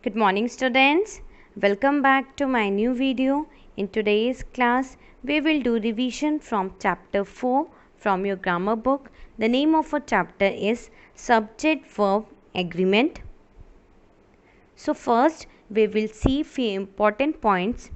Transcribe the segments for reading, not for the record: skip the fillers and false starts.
Good morning, students. Welcome back to my new video. In today's class, we will do revision from chapter 4 from your grammar book. The name of our chapter is Subject Verb Agreement. So first, we will see few important points.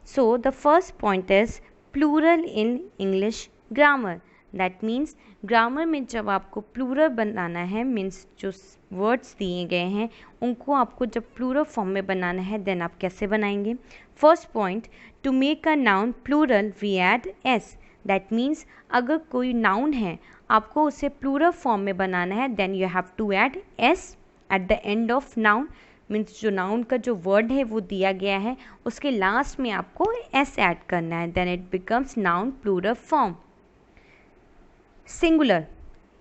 So the first point is plural in English grammar. That means grammar में जब आपको plural बनाना है, means जो words दिए गए हैं उनको आपको जब प्लूरल फॉर्म में बनाना है, देन आप कैसे बनाएंगे. First point, to make a noun plural we add s. That means अगर कोई नाउन है आपको उसे प्लूरल फॉर्म में बनाना है, then you have to add S at the end of noun. Means जो नाउन का जो वर्ड है वो दिया गया है, उसके लास्ट में आपको एस ऐड करना है, then it becomes noun plural form. Singular,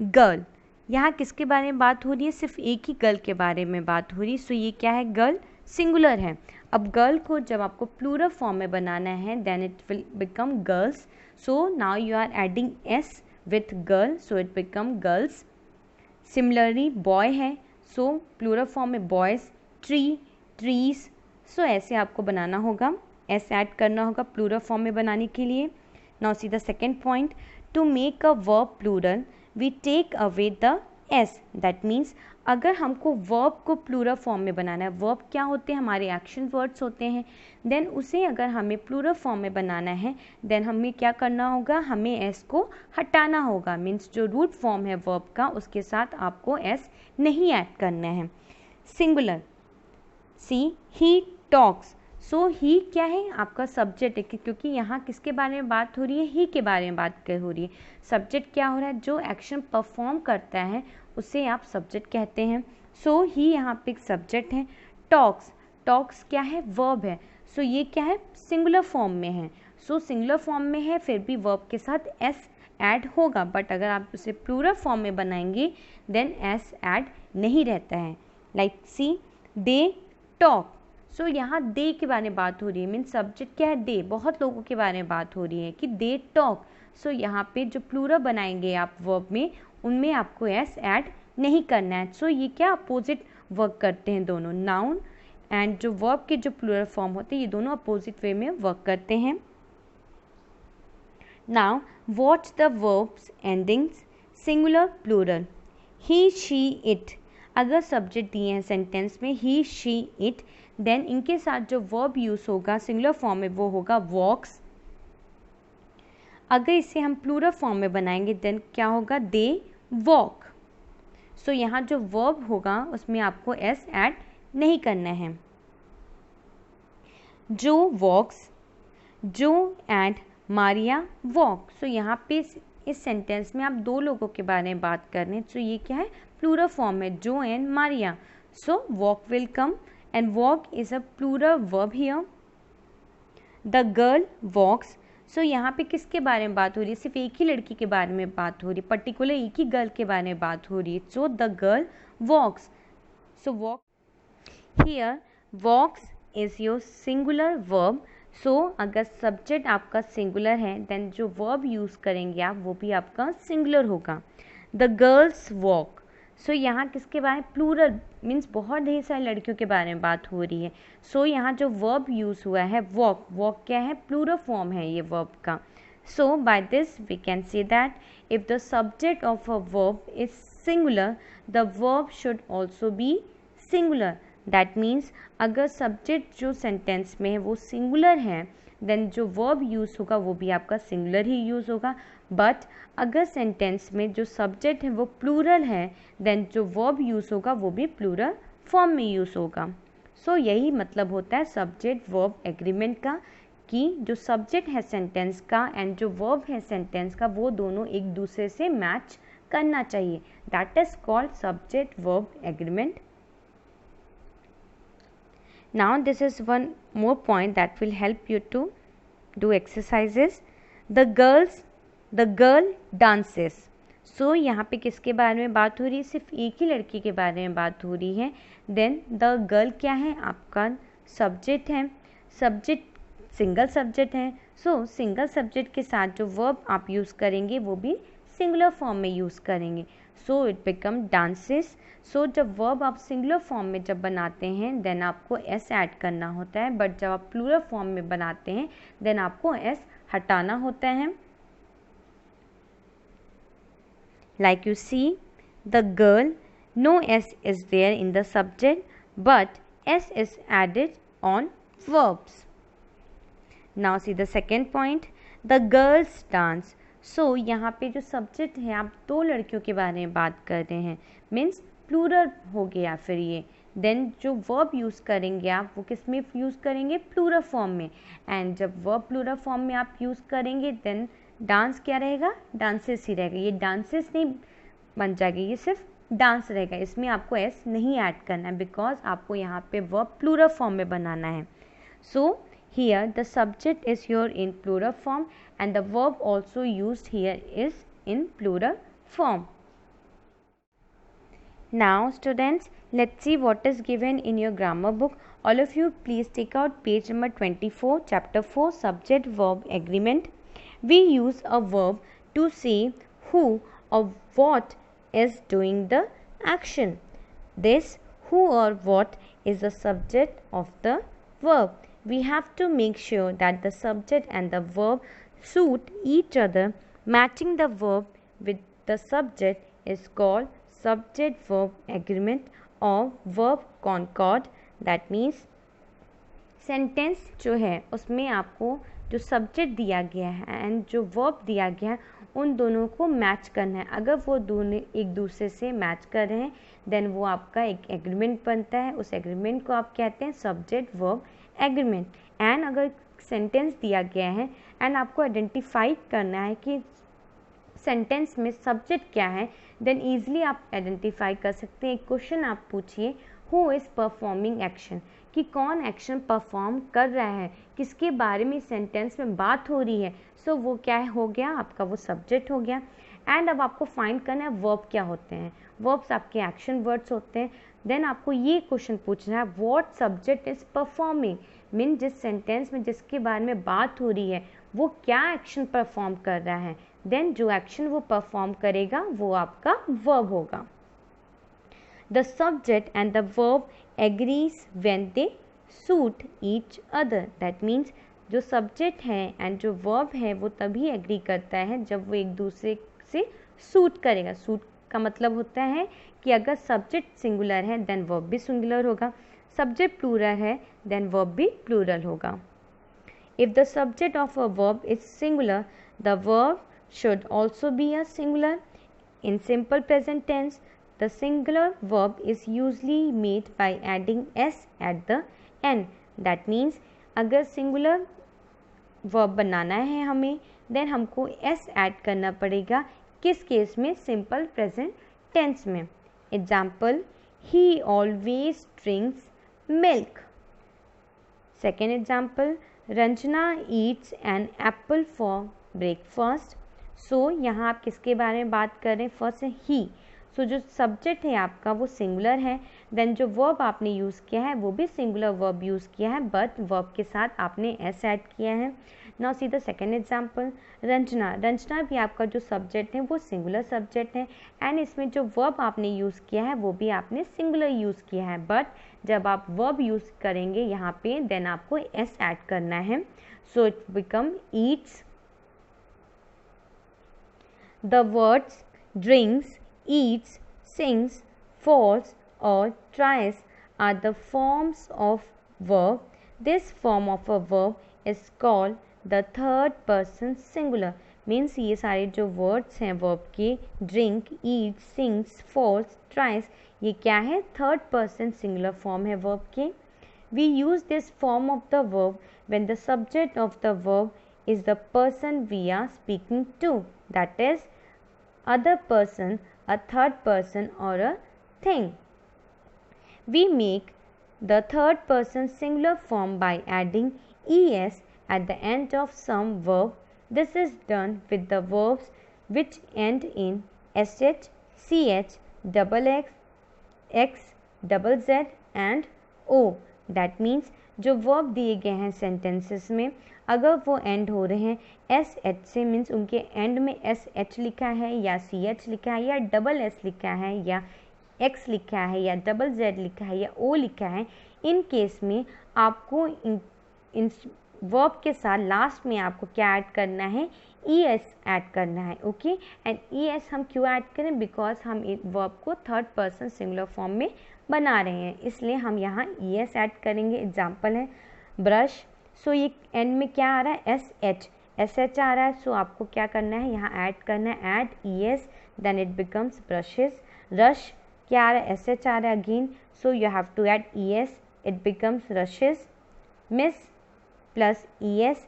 girl. यहाँ किसके बारे में बात हो रही है? सिर्फ एक ही गर्ल के बारे में बात हो रही है. सो ये क्या है? गर्ल सिंगुलर है. अब गर्ल को जब आपको प्लूरल फॉर्म में बनाना है, then it will become girls. So now you are adding S with girl, so it become girls. Similarly boy है, सो प्लूरल फॉर्म में बॉयज़. Tree, trees. सो ऐसे आपको बनाना होगा, एस ऐड करना होगा प्लूरल फॉर्म में बनाने के लिए. Now see the second point, to make a verb plural we take away the S. That means अगर हमको वर्ब को प्लूरल फॉर्म में बनाना है, वर्ब क्या होते हैं? हमारे एक्शन वर्ड्स होते हैं. देन उसे अगर हमें प्लूरल फॉर्म में बनाना है, देन हमें क्या करना होगा? हमें एस को हटाना होगा. मीन्स जो रूट फॉर्म है वर्ब का, उसके साथ आपको एस नहीं ऐड करना है. Singular, C he talks. सो ही क्या है? आपका सब्जेक्ट है, क्योंकि यहाँ किसके बारे में बात हो रही है? ही के बारे में बात हो रही है. सब्जेक्ट क्या हो रहा है? जो एक्शन परफॉर्म करता है उसे आप सब्जेक्ट कहते हैं. सो ही यहाँ पे एक सब्जेक्ट है. टॉक्स, टॉक्स क्या है? वर्ब है. सो ये क्या है? सिंगुलर फॉर्म में है. सो सिंगुलर फॉर्म में है, फिर भी वर्ब के साथ एस ऐड होगा. बट अगर आप उसे प्लूरल फॉर्म में बनाएंगे, देन एस ऐड नहीं रहता है. Like C, they talk. सो यहाँ दे के बारे में बात हो रही है. मीन्स सब्जेक्ट क्या है? दे. बहुत लोगों के बारे में बात हो रही है कि दे टॉक. सो यहाँ पे जो प्लूरल बनाएंगे आप वर्ब में, उनमें आपको एस ऐड नहीं करना है. सो ये क्या? अपोजिट वर्क करते हैं दोनों. नाउन एंड जो वर्ब के जो प्लूरल फॉर्म होते हैं, ये दोनों अपोजिट वे में वर्क करते हैं. Now watch the verbs endings singular plural. He, she, it. अगर सब्जेक्ट दिए हैं सेंटेंस में ही, शी, इट, देन इनके साथ जो वर्ब यूज़ होगा सिंगुलर फॉर्म में वो होगा वॉक्स. अगर इसे हम प्लूरल फॉर्म में बनाएंगे, देन क्या होगा? They walk. सो यहाँ जो वर्ब होगा उसमें आपको एस ऐड नहीं करना है. जो वॉक्स, जो एंड मारिया वॉक. सो यहाँ पे इस सेंटेंस में आप दो लोगों के बारे में बात कर रहे हैं. सो ये क्या है? प्लूरल फॉर्म है, जो and Maria. So walk will come and walk is a plural verb here. The girl walks. So यहाँ पे किसके बारे में बात हो रही है? सिर्फ एक ही लड़की के बारे में बात हो रही है, पर्टिकुलर एक ही गर्ल के बारे में बात हो रही है. So the girl walks. So walk here, walks is your singular verb. So अगर सब्जेक्ट आपका सिंगुलर है, देन जो वर्ब यूज़ करेंगे आप वो भी आपका सिंगुलर होगा. The girls walk. सो यहाँ किसके बारे में? प्लूरल. मीन्स बहुत ढेर सारी लड़कियों के बारे में बात हो रही है. सो यहाँ जो वर्ब यूज़ हुआ है वॉक, वॉक क्या है? प्लूरल फॉर्म है ये वर्ब का. So by this we can say that if the subject of a verb is singular, the verb should also be singular. That means अगर सब्जेक्ट जो sentence में है वो सिंगुलर है, देन जो वर्ब यूज़ होगा वो भी आपका सिंगुलर ही यूज़ होगा. बट अगर सेंटेंस में जो सब्जेक्ट है वो प्लूरल है, देन जो वर्ब यूज़ होगा वो भी प्लूरल फॉर्म में यूज़ होगा. सो यही मतलब होता है सब्जेक्ट वर्ब एग्रीमेंट का, कि जो सब्जेक्ट है सेंटेंस का एंड जो वर्ब है सेंटेंस का, वो दोनों एक दूसरे से मैच करना चाहिए. That is called subject verb agreement. Now this is one more point that will help you to do exercises. The girl dances. So यहाँ पे किसके बारे में बात हो रही है? सिर्फ एक ही लड़की के बारे में बात हो रही है. देन द गर्ल क्या है? आपका सब्जेक्ट है. सब्जेक्ट सिंगल सब्जेक्ट है. सो सिंगल सब्जेक्ट के साथ जो वर्ब आप यूज़ करेंगे वो भी सिंगुलर फॉर्म में यूज़ करेंगे. So it become dances. So जब वर्ब आप सिंगुलर फॉर्म में जब बनाते हैं देन आपको एस ऐड करना होता है, बट जब आप प्लूरल फॉर्म में बनाते हैं देन आपको एस हटाना होता है। Like you see, the girl, no S is there in the subject, but S is added on verbs. Now see the second point, the girls dance. So यहाँ पे जो subject है आप दो लड़कियों के बारे में बात कर रहे हैं, means plural हो गया फिर ये। देन जो verb यूज़ करेंगे आप वो किस में यूज़ करेंगे, plural form में। एंड जब verb plural form में आप यूज़ करेंगे देन डांस क्या रहेगा, डांसेस ही रहेगा। ये डांसेस नहीं बन जाएगा, ये सिर्फ डांस रहेगा, इसमें आपको एस नहीं ऐड करना है बिकॉज आपको यहाँ पे वर्ब प्लूरल फॉर्म में बनाना है। So here the subject is your in plural form and the verb also used here is in plural form. Now students, let's see what is given in your grammar book. All of you please take out page number 24, chapter 4, subject verb agreement. We use a verb to say who or what is doing the action. This who or what is the subject of the verb. We have to make sure that the subject and the verb suit each other. Matching the verb with the subject is called subject verb agreement or verb concord. That means sentence जो है उसमें आपको जो subject दिया गया है and जो verb दिया गया है उन दोनों को मैच करना है। अगर वो दोनों एक दूसरे से मैच कर रहे हैं देन वो आपका एक एग्रीमेंट बनता है। उस एग्रीमेंट को आप कहते हैं सब्जेक्ट वर्ब एग्रीमेंट। एंड अगर सेंटेंस दिया गया है एंड आपको आइडेंटिफाई करना है कि सेंटेंस में सब्जेक्ट क्या है देन ईजिली आप आइडेंटिफाई कर सकते हैं। एक क्वेश्चन आप पूछिए हु इज़ परफॉर्मिंग एक्शन, कि कौन एक्शन परफॉर्म कर रहा है, किसके बारे में सेंटेंस में बात हो रही है। सो वो क्या हो गया, आपका वो सब्जेक्ट हो गया। एंड अब आपको फाइंड करना है वर्ब क्या होते हैं। वर्ब्स आपके एक्शन वर्ड्स होते हैं। देन आपको ये क्वेश्चन पूछना है what subject is performing, mean जिस सेंटेंस में जिसके बारे में बात हो रही है वो क्या एक्शन परफॉर्म कर रहा है। देन जो एक्शन वो परफॉर्म करेगा वो आपका वर्ब होगा। The subject and the verb agrees when they suit each other. That means जो सब्जेक्ट है एंड जो वर्ब है वो तभी एग्री करता है जब वो एक दूसरे से सूट करेगा। सूट का मतलब होता है कि अगर सब्जेक्ट सिंगुलर है देन वर्ब भी सिंगुलर होगा, सब्जेक्ट प्लूरल है देन वर्ब भी प्लूरल होगा। If the subject of a verb is singular, the verb should also be a singular. In simple present tense, the singular verb is usually made by adding s at the end. That means अगर singular verb बनाना है हमें then हमको s add करना पड़ेगा। किस case में, simple present tense में। Example, he always drinks milk. Second example, Ranjana eats an apple for breakfast. So यहाँ आप किसके बारे में बात कर रहे हैं, फर्स्ट है he। सो जो सब्जेक्ट है आपका वो सिंगुलर है, देन जो वर्ब आपने यूज़ किया है वो भी सिंगुलर वर्ब यूज़ किया है बट वर्ब के साथ आपने एस ऐड किया है। Now see the second example, Ranjana. Ranjana भी आपका जो सब्जेक्ट है वो सिंगुलर सब्जेक्ट है एंड इसमें जो वर्ब आपने यूज़ किया है वो भी आपने सिंगुलर यूज़ किया है बट जब आप वर्ब यूज़ करेंगे यहाँ पे देन आपको एस ऐड करना है। सो it become Yeats. The words drinks, eats, sings, falls or tries are the forms of verb. This form of a verb is called the third person singular. Means ये सारे जो words हैं verb के, drink, eat, sings, falls, tries, ये क्या है, third person singular form है verb के। We use this form of the verb when the subject of the verb is the person we are speaking to, that is other person, a third person or a thing. We make the third person singular form by adding es at the end of some verb. This is done with the verbs which end in sh, ch, double x, double z and o. That means जो verb दिए गए हैं sentences में अगर वो and हो रहे हैं एस एच से, मीन्स उनके एंड में एस एच लिखा है या सी एच लिखा है या डबल एस लिखा है या एक्स लिखा है या डबल जेड लिखा है या ओ लिखा है, इन केस में आपको इन वर्ब के साथ लास्ट में आपको क्या ऐड करना है, ई एस ऐड करना है। ओके, एंड ई एस हम क्यों ऐड करें, बिकॉज हम वर्ब को थर्ड पर्सन सिंगुलर फॉर्म में बना रहे हैं, इसलिए हम यहाँ ई एस ऐड करेंगे। एग्जाम्पल है ब्रश, सो ये एंड में क्या आ रहा है, एस एच आ रहा है, सो आपको क्या करना है, यहाँ ऐड करना है, add E S, then it becomes brushes. Rush क्या आ रहा है, एस एच आ रहा है again, so you have to add E S, it becomes rushes. Miss plus E S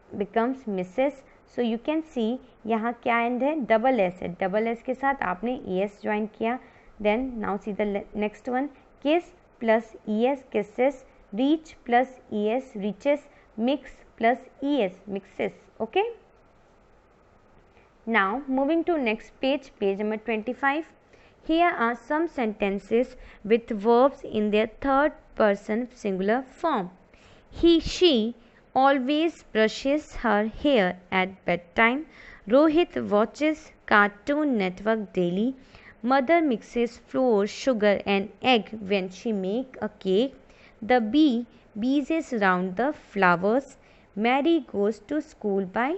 becomes misses. So you can see यहाँ क्या end है, डबल एस है, डबल एस के साथ आपने ई एस ज्वाइन किया। Then now see the next one, kiss plus E S kisses, reach plus E S reaches, mix plus E S mixes. Okay, now moving to next page, page number 25. Here are some sentences with verbs in their third person singular form. He, she always brushes her hair at bedtime. Rohit watches Cartoon Network daily. Mother mixes flour, sugar and egg when she makes a cake. The bee buzzes around the flowers. Mary goes to school by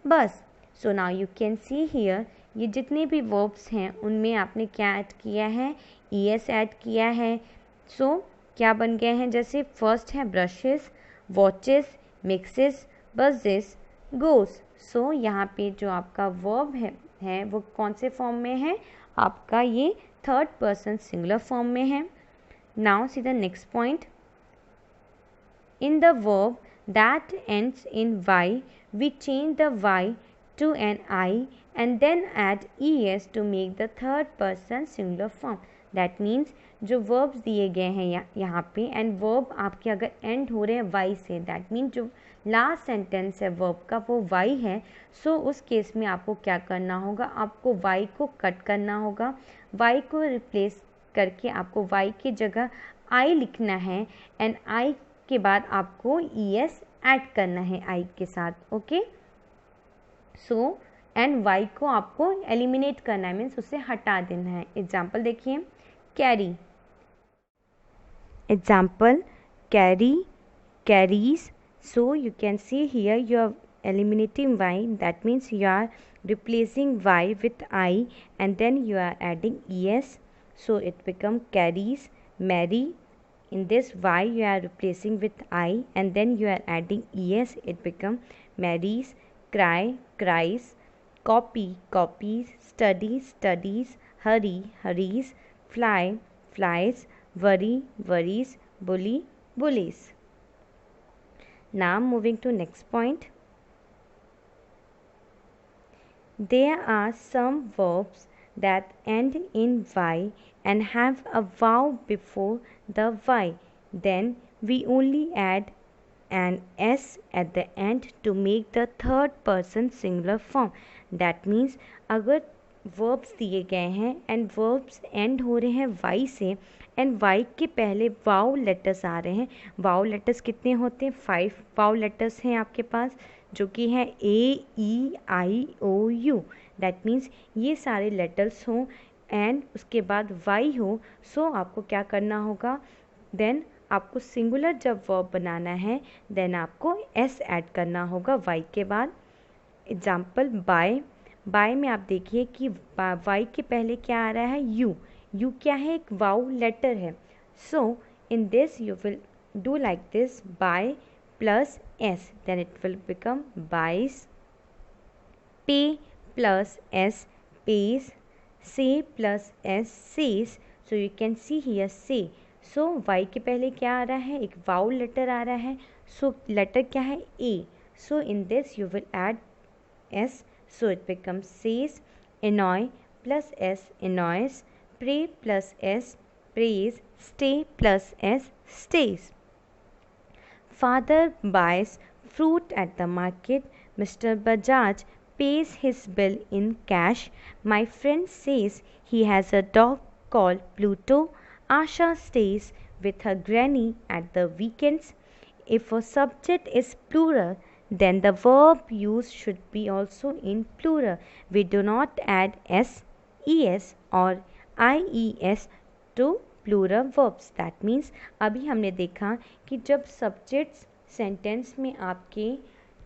bus. So now you can see here, ये जितने भी verbs हैं उनमें आपने क्या add किया है, E S add किया है। सो क्या बन गए हैं, जैसे फर्स्ट है ब्रशेस, वॉचेस, मिक्सेस, बजेस, गोस। सो यहाँ पे जो आपका वर्ब है वो कौन से फॉर्म में है, आपका ये थर्ड पर्सन सिंगुलर फॉर्म में है। Now see the next point, in the verb that ends in Y we change the Y to an I and then add es to make the third person singular form. That means जो verbs दिए गए हैं यहाँ पे and verb आपके अगर end हो रहे हैं y से, that means जो last sentence है verb का वो y है, so उस केस में आपको क्या करना होगा, आपको y को कट करना होगा, y को रिप्लेस करके आपको y की जगह I लिखना है and I के बाद आपको es ऐड करना है I के साथ। ओके, सो एंड वाई को आपको एलिमिनेट करना है, मीन्स उसे हटा देना है। एग्जाम्पल देखिए, carry, example carry, carries. So you can see here you are eliminating y, that means you are replacing y with I and then you are adding es, so it become carries. Mary, in this y you are replacing with I and then you are adding es, it become marries. Cry, cries. Copy, copies. Study, studies. Hurry, hurries. Fly, flies. Worry, worries. Bully, bullies. Now moving to next point. There are some verbs that end in y and have a vowel before the y. Then we only add an s at the end to make the third person singular form. That means अगर verbs दिए गए हैं and verbs end हो रहे हैं y से and y के पहले vowel letters आ रहे हैं, vowel letters कितने होते हैं, 5 vowel letters हैं आपके पास, जो कि हैं a e i o u। that means ये सारे letters हों and उसके बाद y हो, so आपको क्या करना होगा, then आपको सिंगुलर जब वर्ब बनाना है देन आपको एस ऐड करना होगा वाई के बाद। एग्जाम्पल बाय, बाय में आप देखिए कि वाई के पहले क्या आ रहा है, यू, यू क्या है, एक वाउ लेटर है। So in this you will do like this, buy plus S, then it will become buys. Pay plus S, pays. Say plus S, says. So you can see here say, so Y के पहले क्या आ रहा है, एक vowel letter आ रहा है, सो letter क्या है, A. So in this you will add S, so it become says. Annoy plus S, annoys. Pray plus S, prays. Stay plus S, stays. Father buys fruit at the market. Mr. Bajaj pays his bill in cash. My friend says he has a dog called Pluto. Asha stays with her granny at the weekends. if a subject is plural, then the verb use should be also in plural. We do not add s, es or ies to plural verbs. That means अभी हमने देखा कि जब subjects sentence में आपके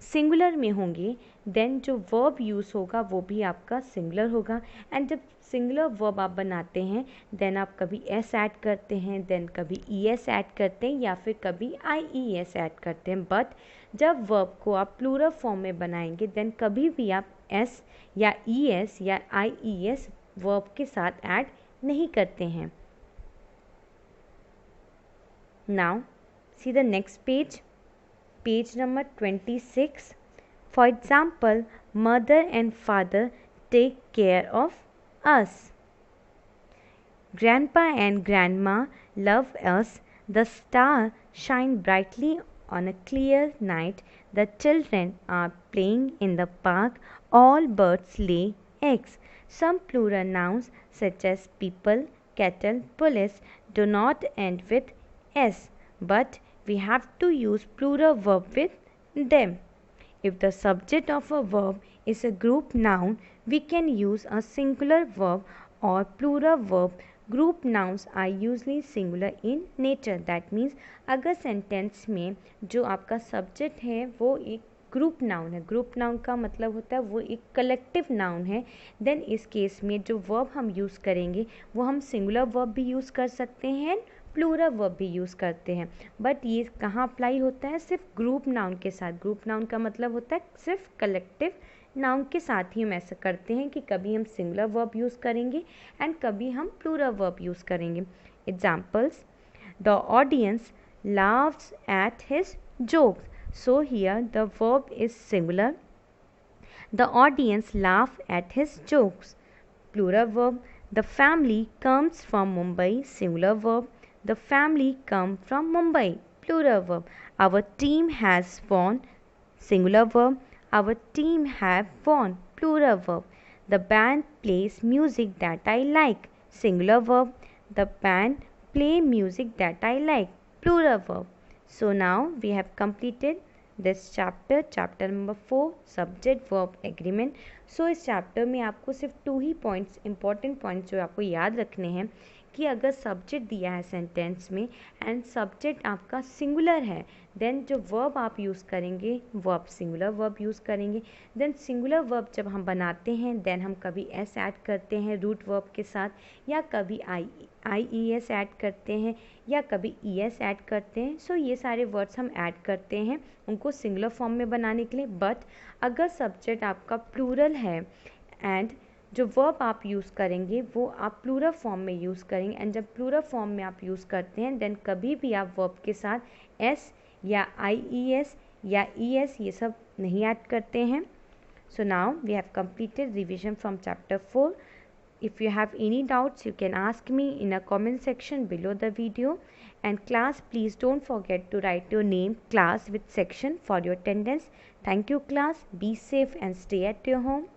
singular में होंगे then जो वर्ब यूज़ होगा वो भी आपका सिंगुलर होगा। एंड जब सिंगुलर वर्ब आप बनाते हैं देन आप कभी एस ऐड करते हैं, देन कभी ई एस ऐड करते हैं या फिर कभी आई ई एस ऐड करते हैं। बट जब वर्ब को आप प्लूरल फॉर्म में बनाएंगे देन कभी भी आप एस या ई एस या आई ई एस वर्ब के साथ ऐड नहीं करते हैं। Now see the next page, page number 26. For example, mother and father take care of us. Grandpa and grandma love us. The stars shine brightly on a clear night. The children are playing in the park. All birds lay eggs. Some plural nouns such as people, cattle, police do not end with s, but we have to use plural verb with them. If the subject of a verb is a group noun, we can use a singular verb or plural verb. Group nouns are usually singular in nature. That means अगर sentence में जो आपका subject है वो एक group noun है, group noun का मतलब होता है वो एक कलेक्टिव नाउन है, देन इस केस में जो वर्ब हम यूज़ करेंगे वो हम सिंगुलर वर्ब भी यूज़ कर सकते हैं, प्लूरल वर्ब भी यूज़ करते हैं। बट ये कहाँ अप्लाई होता है? सिर्फ ग्रुप नाउन के साथ। ग्रुप नाउन का मतलब होता है सिर्फ कलेक्टिव नाउन के साथ ही हम ऐसा करते हैं कि कभी हम सिंगुलर वर्ब यूज़ करेंगे एंड कभी हम प्लूरल वर्ब यूज़ करेंगे। Examples, the audience laughs at his jokes. So here the verb is singular. The audience laugh at his jokes. Plural verb. The family comes from Mumbai. Singular verb. The family come from Mumbai. Plural verb. Our team has won. Singular verb. Our team have won. Plural verb. The band plays music that I like. Singular verb. The band play music that I like. Plural verb. So now we have completed this chapter, chapter number 4, subject verb agreement. So इस chapter में आपको सिर्फ 2 ही points, important points जो आपको याद रखने हैं कि अगर सब्जेक्ट दिया है सेंटेंस में एंड सब्जेक्ट आपका सिंगुलर है देन जो वर्ब आप यूज़ करेंगे वो आप सिंगुलर वर्ब यूज़ करेंगे। देन सिंगुलर वर्ब जब हम बनाते हैं देन हम कभी एस ऐड करते हैं रूट वर्ब के साथ या कभी आई ई एस ऐड करते हैं या कभी ई एस ऐड करते हैं। सो ये सारे वर्ड्स हम ऐड करते हैं उनको सिंगुलर फॉर्म में बनाने के लिए। बट अगर सब्जेक्ट आपका प्लूरल है एंड जो वर्ब आप यूज़ करेंगे वो आप प्लूरल फॉर्म में यूज़ करेंगे एंड जब प्लूरल फॉर्म में आप यूज़ करते हैं देन कभी भी आप वर्ब के साथ एस या आई ई एस या ई एस ये सब नहीं ऐड करते हैं। So now we have completed revision from chapter 4. If you have any doubts you can ask me in a comment section below the video. And class, please don't forget to write your name, class with section for your attendance. Thank you class. Be safe and stay at your home.